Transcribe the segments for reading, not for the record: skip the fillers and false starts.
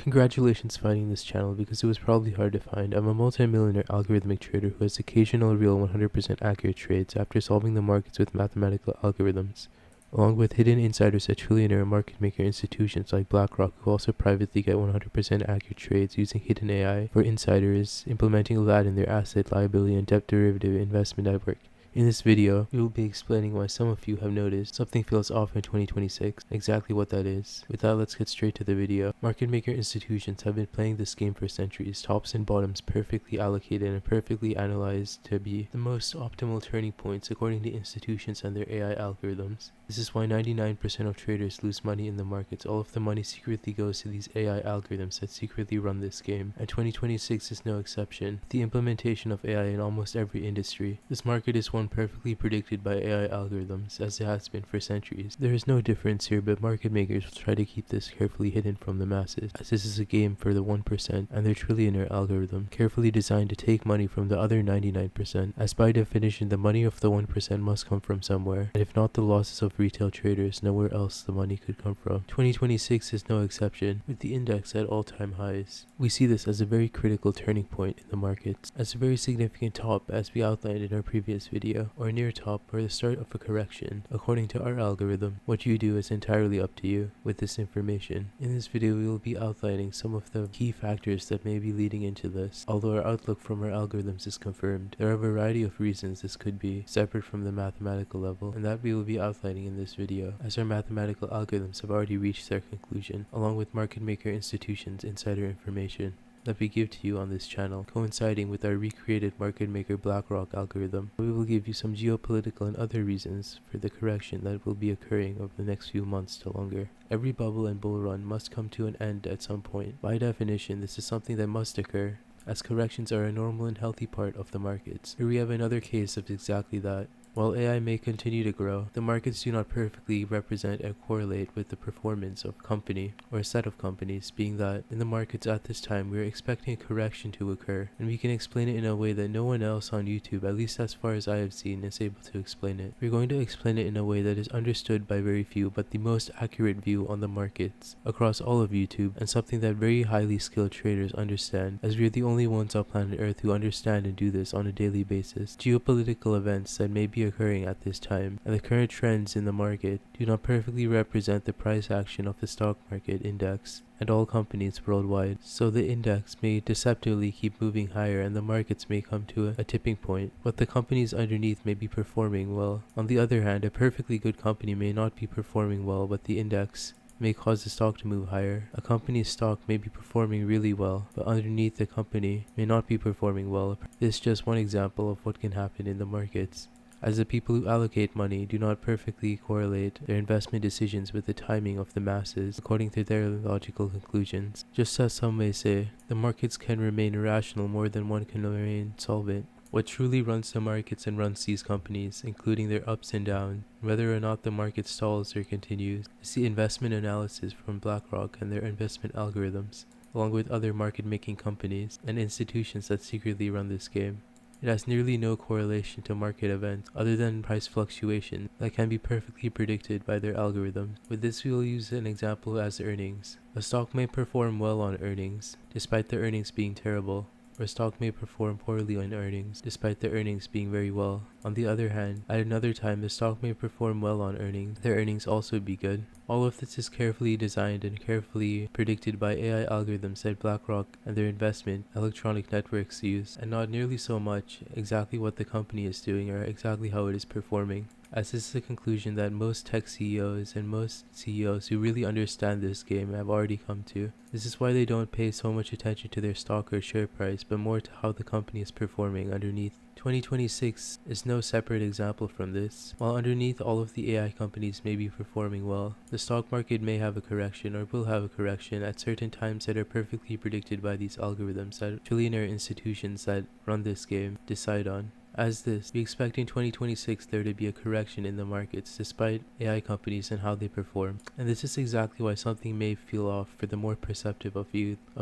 Congratulations finding this channel because it was probably hard to find. I'm a multi-millionaire algorithmic trader who has occasional real 100% accurate trades after solving the markets with mathematical algorithms, along with hidden insiders at trillionaire market maker institutions like BlackRock who also privately get 100% accurate trades using hidden AI for insiders implementing that in their asset, liability, and debt derivative investment network. In this video, we will be explaining why some of you have noticed something feels off in 2026, exactly what that is. With that, let's get straight to the video. Market maker institutions have been playing this game for centuries, tops and bottoms perfectly allocated and perfectly analyzed to be the most optimal turning points according to institutions and their AI algorithms. This is why 99% of traders lose money in the markets. All of the money secretly goes to these AI algorithms that secretly run this game, and 2026 is no exception. The implementation of AI in almost every industry. This market is one perfectly predicted by AI algorithms, as it has been for centuries. There is no difference here, but market makers will try to keep this carefully hidden from the masses, as this is a game for the 1% and their trillionaire algorithm, carefully designed to take money from the other 99%, as by definition the money of the 1% must come from somewhere, and if not the losses of retail traders, nowhere else the money could come from. 2026 is no exception, with the index at all-time highs. We see this as a very critical turning point in the markets, as a very significant top as we outlined in our previous video, or near top or the start of a correction. According to our algorithm, what you do is entirely up to you with this information. In this video we will be outlining some of the key factors that may be leading into this. Although our outlook from our algorithms is confirmed, there are a variety of reasons this could be separate from the mathematical level, and that we will be outlining in this video, as our mathematical algorithms have already reached their conclusion, along with market maker institutions' insider information that we give to you on this channel, coinciding with our recreated market maker BlackRock algorithm. We will give you some geopolitical and other reasons for the correction that will be occurring over the next few months to longer. Every bubble and bull run must come to an end at some point. By definition, this is something that must occur, as corrections are a normal and healthy part of the markets. Here we have another case of exactly that. While AI may continue to grow, the markets do not perfectly represent and correlate with the performance of a company or a set of companies, being that in the markets at this time we are expecting a correction to occur, and we can explain it in a way that no one else on YouTube, at least as far as I have seen, is able to explain it. We're going to explain it in a way that is understood by very few, but the most accurate view on the markets across all of YouTube, and something that very highly skilled traders understand, as we are the only ones on planet Earth who understand and do this on a daily basis. Geopolitical events that may be occurring at this time and the current trends in the market do not perfectly represent the price action of the stock market index and all companies worldwide, so the index may deceptively keep moving higher and the markets may come to a tipping point, but the companies underneath may be performing well. On the other hand, a perfectly good company may not be performing well, but the index may cause the stock to move higher. A company's stock may be performing really well, but underneath the company may not be performing well. This is just one example of what can happen in the markets, as the people who allocate money do not perfectly correlate their investment decisions with the timing of the masses according to their logical conclusions. Just as some may say, the markets can remain irrational more than one can remain solvent. What truly runs the markets and runs these companies, including their ups and downs, whether or not the market stalls or continues, is the investment analysis from BlackRock and their investment algorithms, along with other market-making companies and institutions that secretly run this game. It has nearly no correlation to market events other than price fluctuation that can be perfectly predicted by their algorithms. With this we will use an example as earnings. A stock may perform well on earnings, despite the earnings being terrible, or a stock may perform poorly on earnings, despite the earnings being very well. On the other hand, at another time the stock may perform well on earnings, their earnings also be good. All of this is carefully designed and carefully predicted by AI algorithms that BlackRock and their investment electronic networks use, and not nearly so much exactly what the company is doing or exactly how it is performing, as this is a conclusion that most tech CEOs and most CEOs who really understand this game have already come to. This is why they don't pay so much attention to their stock or share price, but more to how the company is performing underneath. 2026 is no separate example from this. While underneath all of the AI companies may be performing well, the stock market may have a correction or will have a correction at certain times that are perfectly predicted by these algorithms that trillionaire institutions that run this game decide on. We expect in 2026 there to be a correction in the markets despite AI companies and how they perform. And this is exactly why something may feel off for the more perceptive of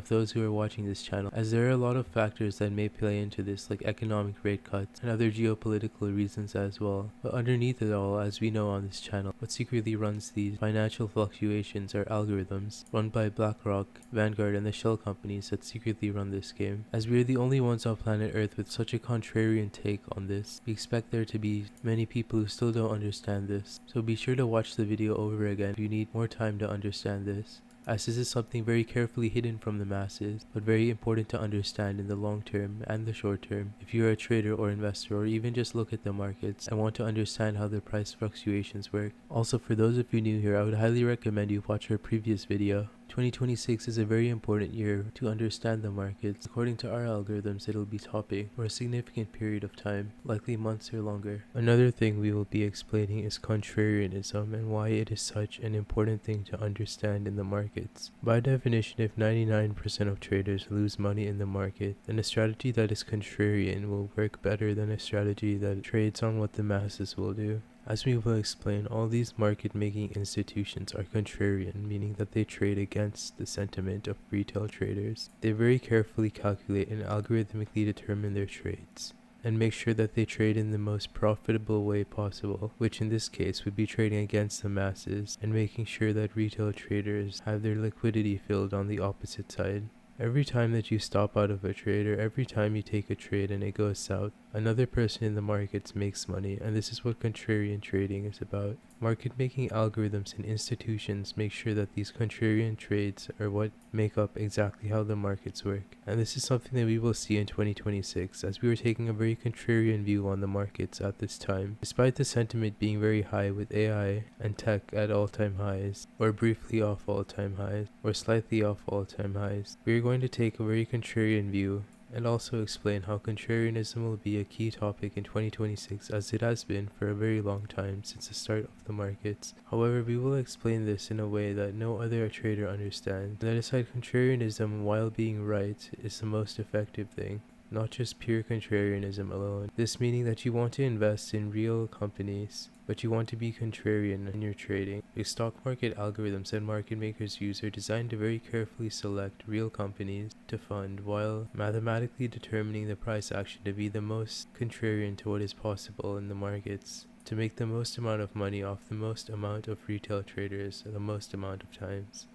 those who are watching this channel, as there are a lot of factors that may play into this, like economic rate cuts and other geopolitical reasons as well. But underneath it all, as we know on this channel, what secretly runs these financial fluctuations are algorithms run by BlackRock, Vanguard, and the shell companies that secretly run this game. As we are the only ones on planet Earth with such a contrarian take on this, we expect there to be many people who still don't understand this. So be sure to watch the video over again if you need more time to understand this, as this is something very carefully hidden from the masses, but very important to understand in the long term and the short term if you are a trader or investor, or even just look at the markets and want to understand how the price fluctuations work. Also, for those of you new here, I would highly recommend you watch our previous video. 2026 is a very important year to understand the markets. According to our algorithms, it'll be topping for a significant period of time, likely months or longer. Another thing we will be explaining is contrarianism and why it is such an important thing to understand in the markets. By definition, if 99% of traders lose money in the market, then a strategy that is contrarian will work better than a strategy that trades on what the masses will do. As we will explain, all these market-making institutions are contrarian, meaning that they trade against the sentiment of retail traders. They very carefully calculate and algorithmically determine their trades, and make sure that they trade in the most profitable way possible, which in this case would be trading against the masses and making sure that retail traders have their liquidity filled on the opposite side. Every time that you stop out of a trade, or every time you take a trade and it goes south, another person in the markets makes money, and this is what contrarian trading is about. Market-making algorithms and institutions make sure that these contrarian trades are what make up exactly how the markets work. And this is something that we will see in 2026, as we are taking a very contrarian view on the markets at this time. Despite the sentiment being very high with AI and tech at all-time highs, or briefly off all-time highs, or slightly off all-time highs, we are going to take a very contrarian view and also explain how contrarianism will be a key topic in 2026, as it has been for a very long time since the start of the markets. However, we will explain this in a way that no other trader understands, and that aside contrarianism while being right is the most effective thing, not just pure contrarianism alone. This meaning that you want to invest in real companies, but you want to be contrarian in your trading. The stock market algorithms that market makers use are designed to very carefully select real companies to fund, while mathematically determining the price action to be the most contrarian to what is possible in the markets, to make the most amount of money off the most amount of retail traders the most amount of times.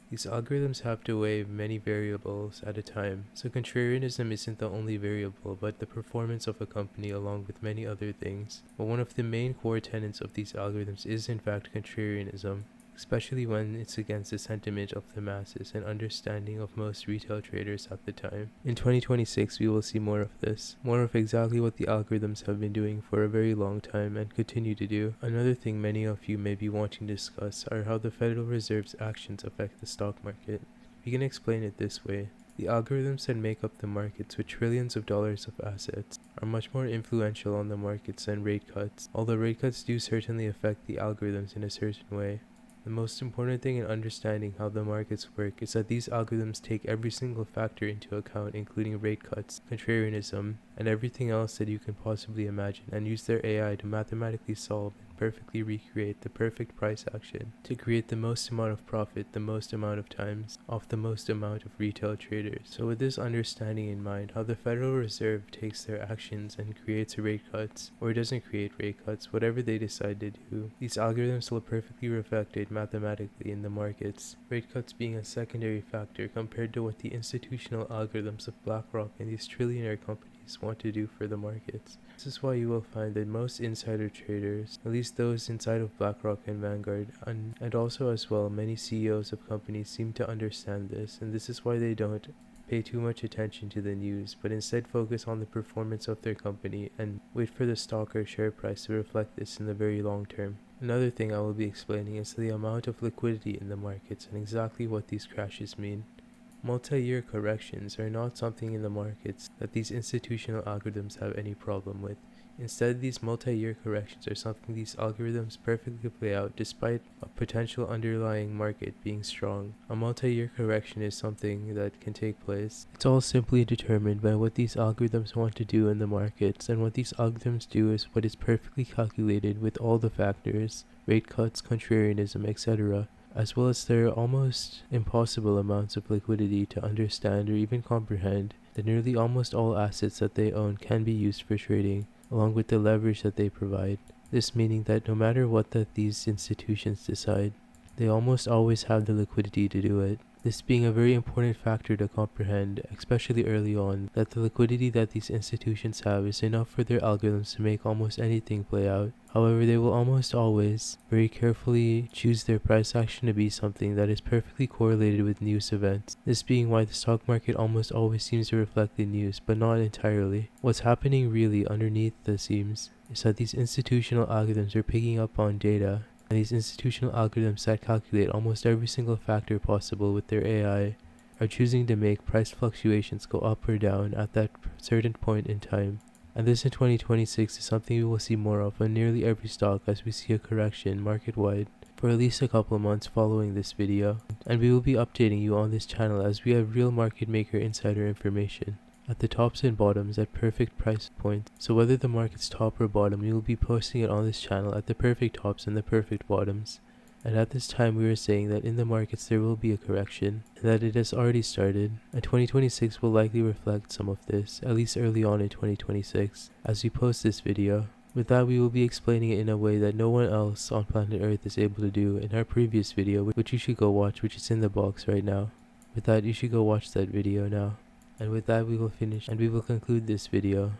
These algorithms have to weigh many variables at a time, so contrarianism isn't the only variable, but the performance of a company along with many other things. But one of the main core tenets of these algorithms is in fact contrarianism, especially when it's against the sentiment of the masses and understanding of most retail traders at the time. In 2026, we will see more of this, more of exactly what the algorithms have been doing for a very long time and continue to do. Another thing many of you may be wanting to discuss are how the Federal Reserve's actions affect the stock market. We can explain it this way. The algorithms that make up the markets with trillions of dollars of assets are much more influential on the markets than rate cuts, although rate cuts do certainly affect the algorithms in a certain way. The most important thing in understanding how the markets work is that these algorithms take every single factor into account, including rate cuts, contrarianism, and everything else that you can possibly imagine, and use their AI to mathematically solve and perfectly recreate the perfect price action to create the most amount of profit the most amount of times off the most amount of retail traders. So with this understanding in mind, how the Federal Reserve takes their actions and creates rate cuts, or doesn't create rate cuts, whatever they decide to do, these algorithms will perfectly reflect it mathematically in the markets, rate cuts being a secondary factor compared to what the institutional algorithms of BlackRock and these trillionaire companies want to do for the markets. This is why you will find that most insider traders, at least those inside of BlackRock and Vanguard, and also as well many CEOs of companies seem to understand this, and this is why they don't pay too much attention to the news, but instead focus on the performance of their company and wait for the stock or share price to reflect this in the very long term. Another thing I will be explaining is the amount of liquidity in the markets and exactly what these crashes mean. Multi-year corrections are not something in the markets that these institutional algorithms have any problem with. Instead, these multi-year corrections are something these algorithms perfectly play out despite a potential underlying market being strong. A multi-year correction is something that can take place. It's all simply determined by what these algorithms want to do in the markets, and what these algorithms do is what is perfectly calculated with all the factors, rate cuts, contrarianism, etc., as well as their almost impossible amounts of liquidity to understand or even comprehend that nearly almost all assets that they own can be used for trading, along with the leverage that they provide. This meaning that no matter what that these institutions decide, they almost always have the liquidity to do it. This being a very important factor to comprehend, especially early on, that the liquidity that these institutions have is enough for their algorithms to make almost anything play out. However, they will almost always very carefully choose their price action to be something that is perfectly correlated with news events. This being why the stock market almost always seems to reflect the news, but not entirely. What's happening really underneath the scenes is that these institutional algorithms are picking up on data, and these institutional algorithms that calculate almost every single factor possible with their AI are choosing to make price fluctuations go up or down at that certain point in time. And this in 2026 is something we will see more of on nearly every stock as we see a correction market-wide for at least a couple of months following this video. And we will be updating you on this channel as we have real market maker insider information at the tops and bottoms at perfect price points. So whether the market's top or bottom, we will be posting it on this channel at the perfect tops and the perfect bottoms. And at this time we are saying that in the markets there will be a correction, and that it has already started, and 2026 will likely reflect some of this, at least early on in 2026, as we post this video. With that, we will be explaining it in a way that no one else on planet Earth is able to do in our previous video, which you should go watch, which is in the box right now. With that, you should go watch that video now. And with that, we will finish and we will conclude this video.